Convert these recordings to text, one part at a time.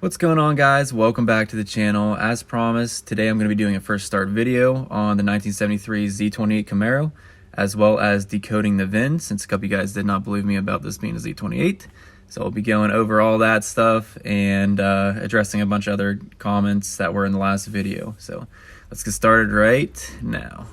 What's going on, guys? Welcome back to the channel. As promised, today I'm going to be doing a first start video on the 1973 Z28 Camaro, as well as decoding the VIN, since a couple of you guys did not believe me about this being a Z28. So I'll be going over all that stuff and addressing a bunch of other comments that were in the last video. So let's get started right now.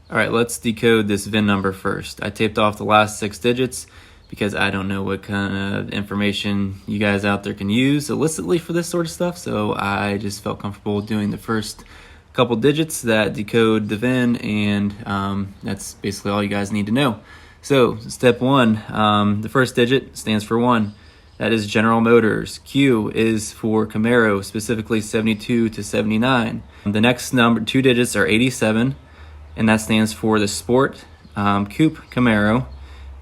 Alright, let's decode this VIN number first. I taped off the last 6 digits because I don't know what kind of information you guys out there can use illicitly for this sort of stuff, so I just felt comfortable doing the first couple digits that decode the VIN, and that's basically all you guys need to know. So step 1, the first digit stands for 1. That is General Motors. Q is for Camaro, specifically 72 to 79. The next number, 2 digits, are 87, and that stands for the Sport Coupe Camaro.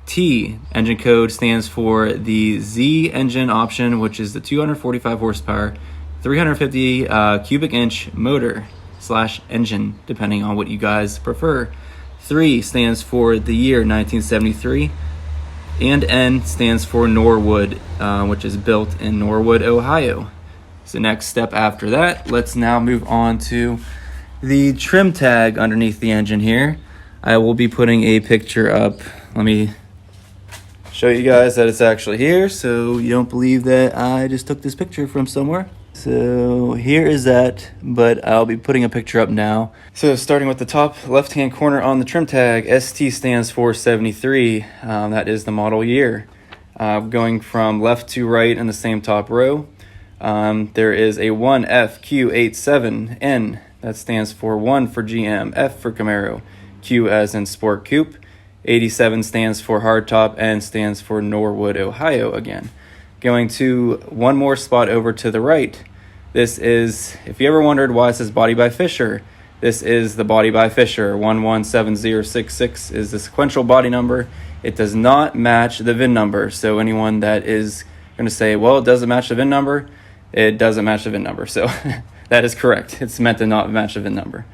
T, engine code, stands for the Z engine option, which is the 245 horsepower, 350 cubic inch motor / engine, depending on what you guys prefer. 3 stands for the year 1973, and N stands for Norwood, which is built in Norwood, Ohio. So next step after that, let's now move on to the trim tag underneath the engine here. I will be putting a picture up. Let me show you guys that it's actually here, so you don't believe that I just took this picture from somewhere. So here is that, but I'll be putting a picture up now. So starting with the top left hand corner on the trim tag, ST stands for 73. That is the model year. Going from left to right in the same top row, there is a 1FQ87N. That stands for 1 for GM, F for Camaro, Q as in Sport Coupe. 87 stands for hardtop, and stands for Norwood, Ohio again. Going to one more spot over to the right. This is, if you ever wondered why it says Body by Fisher, this is the Body by Fisher. 117066 is the sequential body number. It does not match the VIN number. So anyone that is going to say, well, it doesn't match the VIN number, it doesn't match the VIN number. So that is correct. It's meant to not match the VIN number.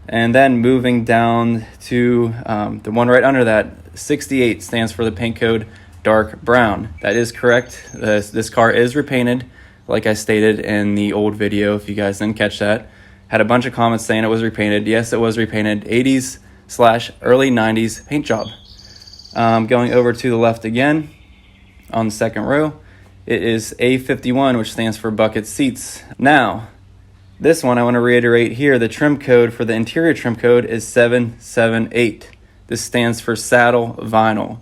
And then moving down to the one right under that, 68 stands for the paint code dark brown. That is correct. This car is repainted, like I stated in the old video, if you guys didn't catch that. Had a bunch of comments saying it was repainted. Yes, it was repainted. 80s / early 90s paint job. Going over to the left again, on the second row, it is A51, which stands for bucket seats. Now, this one, I want to reiterate here, the trim code for the interior trim code is 778. This stands for saddle vinyl.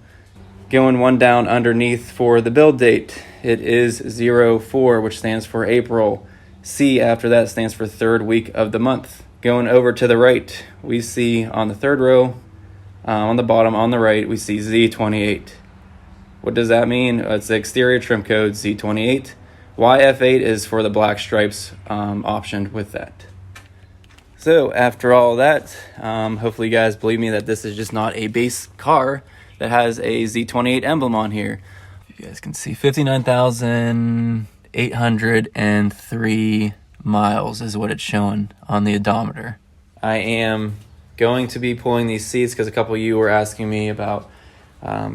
Going one down underneath for the build date, it is 04, which stands for April. C after that stands for 3rd week of the month. Going over to the right, we see on the 3rd row, on the bottom on the right, we see Z28. What does that mean? It's the exterior trim code, Z28. YF8 is for the black stripes option with that. So after all that, hopefully you guys believe me that this is just not a base car that has a Z28 emblem on here. You guys can see 59,803 miles is what it's showing on the odometer. I am going to be pulling these seats because a couple of you were asking me about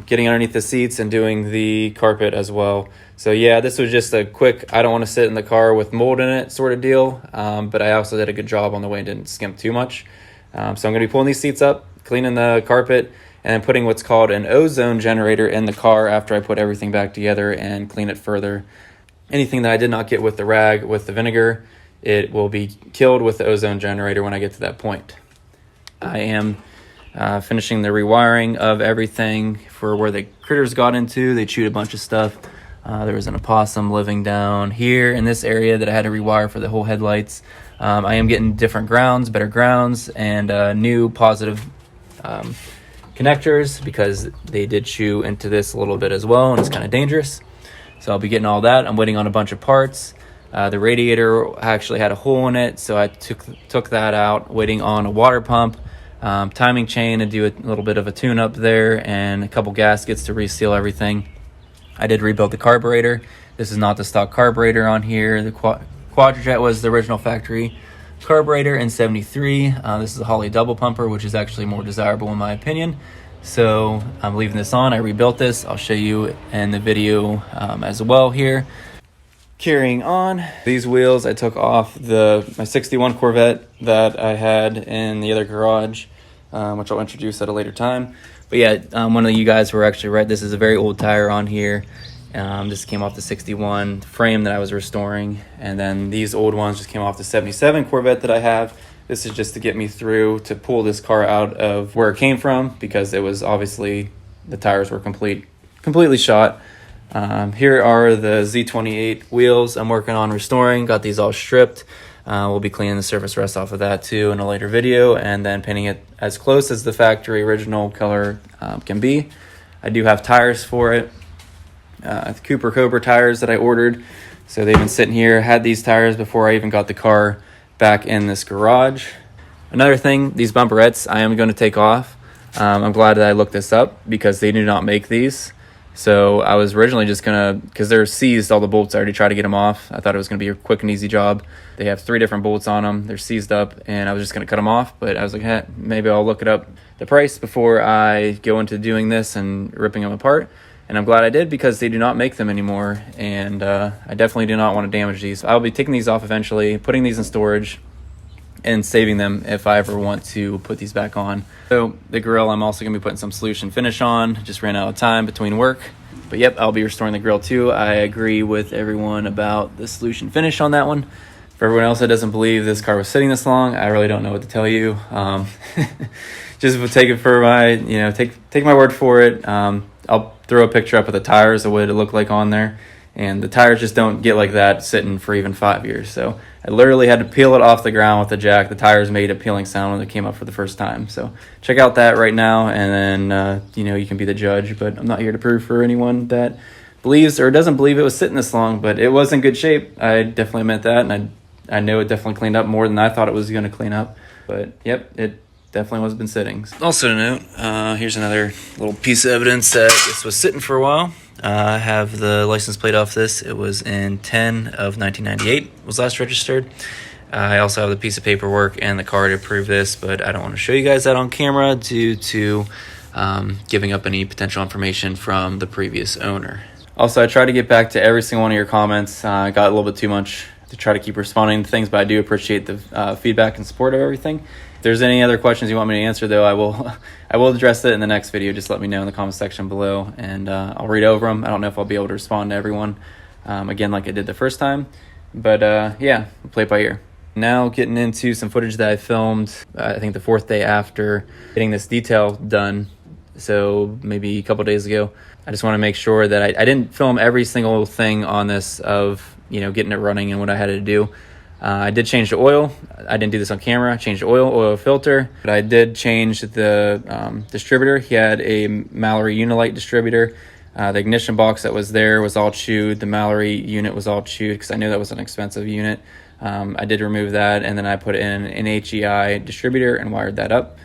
getting underneath the seats and doing the carpet as well. So yeah, this was just a quick, I don't want to sit in the car with mold in it sort of deal, but I also did a good job on the way and didn't skimp too much. So I'm going to be pulling these seats up, cleaning the carpet, and then putting what's called an ozone generator in the car after I put everything back together and clean it further. Anything that I did not get with the rag, with the vinegar, it will be killed with the ozone generator when I get to that point. I am finishing the rewiring of everything for where the critters got into. They chewed a bunch of stuff. There was an opossum living down here in this area that I had to rewire for the whole headlights. I am getting different grounds, better grounds, and new positive connectors because they did chew into this a little bit as well, and it's kind of dangerous. So I'll be getting all that. I'm waiting on a bunch of parts. The radiator actually had a hole in it, so I took that out, waiting on a water pump, timing chain to do a little bit of a tune-up there, and a couple gaskets to reseal everything. I did rebuild the carburetor. This is not the stock carburetor on here. The Quadrajet was the original factory carburetor in 73. This is a Holley double pumper, which is actually more desirable in my opinion. So I'm leaving this on. I rebuilt this. I'll show you in the video as well here. Carrying on, these wheels I took off my 61 Corvette that I had in the other garage, which I'll introduce at a later time. But yeah, one of you guys were actually right. This is a very old tire on here. This came off the 61 frame that I was restoring, and then these old ones just came off the 77 Corvette that I have. This is just to get me through to pull this car out of where it came from, because it was obviously, the tires were completely shot. Here are the Z28 wheels I'm working on restoring. Got these all stripped. We'll be cleaning the surface rust off of that too in a later video, and then painting it as close as the factory original color can be. I do have tires for it. Cooper Cobra tires that I ordered. So they've been sitting here. Had these tires before I even got the car back in this garage. Another thing, these bumperettes I am going to take off. I'm glad that I looked this up, because they do not make these. So I was originally just gonna, because they're seized, all the bolts, I already tried to get them off. I thought it was gonna be a quick and easy job. They have 3 different bolts on them. They're seized up, and I was just gonna cut them off, but I was like, hey, maybe I'll look it up the price before I go into doing this and ripping them apart. And I'm glad I did, because they do not make them anymore, and I definitely do not want to damage these. I'll be taking these off eventually, putting these in storage, and saving them if I ever want to put these back on. So the grill, I'm also going to be putting some solution finish on. Just ran out of time between work. But yep, I'll be restoring the grill too. I agree with everyone about the solution finish on that one. For everyone else that doesn't believe this car was sitting this long, I really don't know what to tell you. Just take it for my, take my word for it. I'll throw a picture up of the tires of what it looked like on there. And the tires just don't get like that sitting for even 5 years. So I literally had to peel it off the ground with the jack. The tires made a peeling sound when it came up for the first time. So check out that right now, and then you can be the judge. But I'm not here to prove for anyone that believes or doesn't believe it was sitting this long. But it was in good shape. I definitely meant that, and I know it definitely cleaned up more than I thought it was going to clean up. But yep, it definitely was been sitting. Also to note, here's another little piece of evidence that this was sitting for a while. I have the license plate off this. It was in 10 of 1998, was last registered. I also have the piece of paperwork and the car to prove this, but I don't want to show you guys that on camera due to giving up any potential information from the previous owner. Also, I tried to get back to every single one of your comments. I got a little bit too much to try to keep responding to things, but I do appreciate the feedback and support of everything. If there's any other questions you want me to answer, though, I will address it in the next video. Just let me know in the comment section below, and I'll read over them. I don't know if I'll be able to respond to everyone again like I did the first time, but yeah, we'll play it by ear. Now getting into some footage that I filmed, I think the 4th day after getting this detail done, so maybe a couple days ago. I just want to make sure that I didn't film every single thing on this of getting it running and what I had to do. I did change the oil. I didn't do this on camera. I changed the oil filter, but I did change the distributor. He had a Mallory Unilite distributor. The ignition box that was there was all chewed. The Mallory unit was all chewed because I knew that was an expensive unit. I did remove that, and then I put in an HEI distributor and wired that up.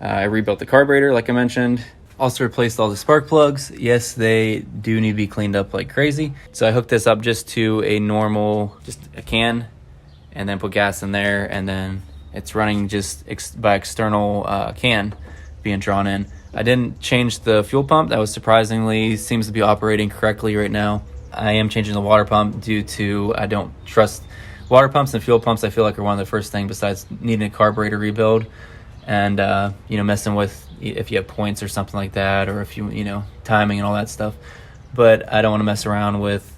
I rebuilt the carburetor, like I mentioned. Also replaced all the spark plugs. Yes, they do need to be cleaned up like crazy. So I hooked this up just to a normal, just a can, and then put gas in there, and then it's running just by external can being drawn in. I didn't change the fuel pump. That was surprisingly seems to be operating correctly right now. I am changing the water pump due to I don't trust water pumps and fuel pumps. I feel like are one of the first things besides needing a carburetor rebuild, and messing with if you have points or something like that, or if you timing and all that stuff. But I don't want to mess around with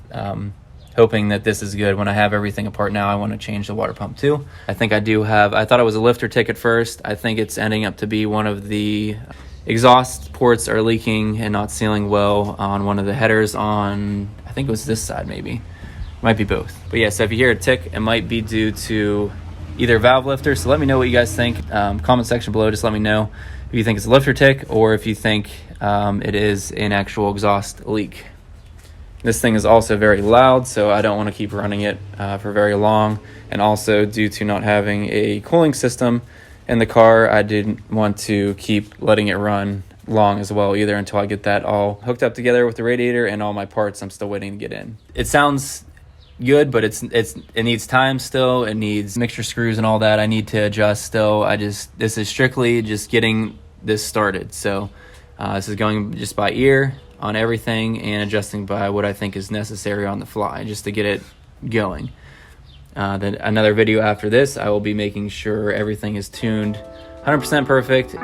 hoping that this is good. When I have everything apart now, I want to change the water pump too. I think I thought it was a lifter ticket first. I think it's ending up to be one of the exhaust ports are leaking and not sealing well on one of the headers on, I think it was this side maybe. Might be both. But yeah, so if you hear a tick, it might be due to either valve lifter. So let me know what you guys think. Comment section below, just let me know if you think it's a lifter tick or if you think it is an actual exhaust leak. This thing is also very loud, so I don't want to keep running it for very long. And also, due to not having a cooling system in the car, I didn't want to keep letting it run long as well either until I get that all hooked up together with the radiator and all my parts I'm still waiting to get in. It sounds good, but it needs time still. It needs mixture screws and all that. I need to adjust still. This is strictly just getting this started. So This is going just by ear on everything and adjusting by what I think is necessary on the fly just to get it going. Then another video after this, I will be making sure everything is tuned 100% perfect.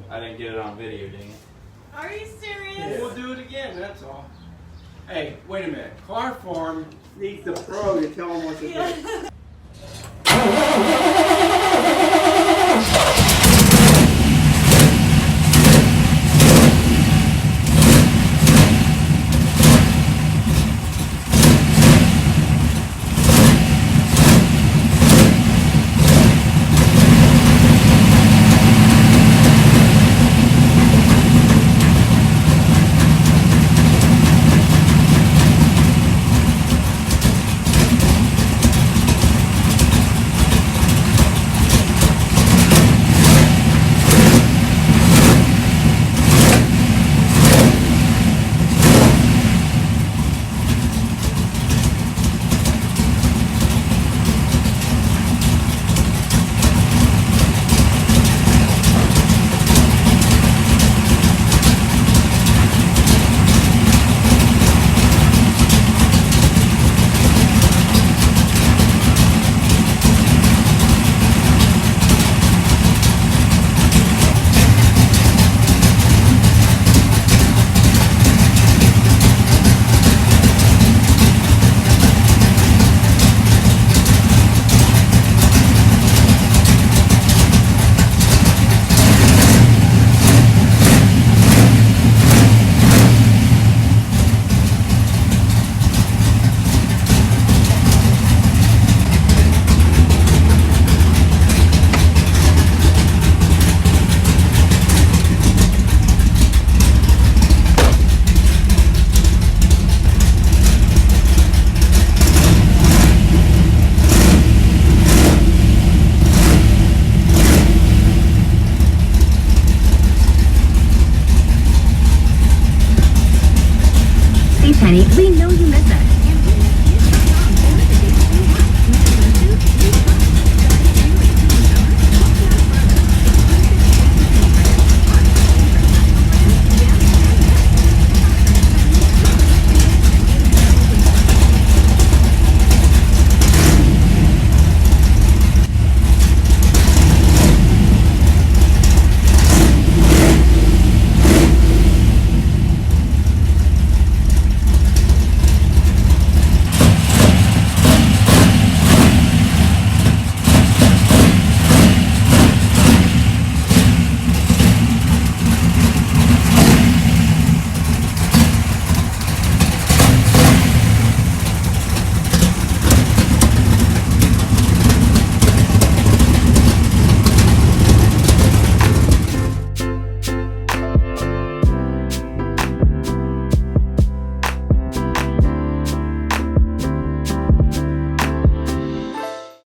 I didn't get it on video, dang it. Are you serious? We'll do it again, that's all. Hey, wait a minute. Car Farm needs the pro to tell them what to do.